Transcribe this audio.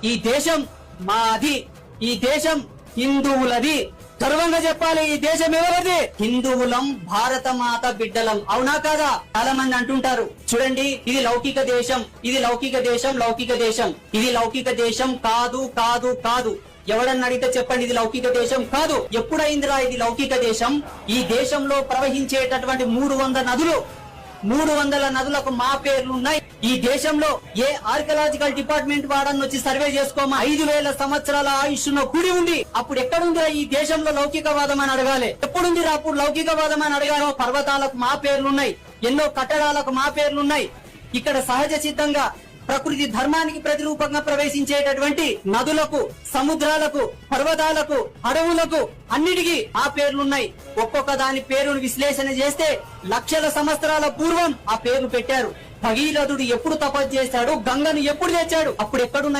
ఈ దేశం మాది, ఈ దేశం హిందువులది. గర్వంగా చెప్పాలి, ఈ దేశం ఎవరిది? హిందువులం, భారత మాత బిడ్డలం. అవునా కాదా? చాలా మంది అంటుంటారు, చూడండి ఇది లౌకిక దేశం, ఇది లౌకిక దేశం, లౌకిక దేశం. ఇది లౌకిక దేశం కాదు, కాదు, కాదు. ఎవడన్నా అడిగితే చెప్పండి ఇది లౌకిక దేశం కాదు. ఎప్పుడైందిరా ఇది లౌకిక దేశం? ఈ దేశంలో ప్రవహించేటటువంటి 300 నదులకు మా పేర్లున్నాయి. ఈ దేశంలో ఏ ఆర్కియలాజికల్ డిపార్ట్మెంట్ వాడని వచ్చి సర్వే చేసుకోమా, 5000 సంవత్సరాల ఆయుష్ను కూడి ఉంది. అప్పుడు ఎక్కడుందిరా ఈ దేశంలో లౌకికవాదం అని అడగాలి. ఎప్పుడుందిరా అప్పుడు లౌకికవాదం అని అడగాలి? పర్వతాలకు మా పేర్లున్నాయి, ఎన్నో కట్టడాలకు మా పేర్లున్నాయి. ఇక్కడ సహజ సిద్ధంగా ప్రకృతి ధర్మానికి ప్రతిరూపంగా ప్రవేశించేటటువంటి నదులకు, సముద్రాలకు, పర్వతాలకు, అడవులకు అన్నిటికీ ఆ పేర్లున్నాయి. ఒక్కొక్క దాని పేరును విశ్లేషణ చేస్తే లక్షల సంవత్సరాల పూర్వం ఆ పేర్లు పెట్టారు. భగీరథుడు ఎప్పుడు తపస్సు చేశాడు, గంగను ఎప్పుడు తెచ్చాడు, అప్పుడు ఎక్కడున్నాయి?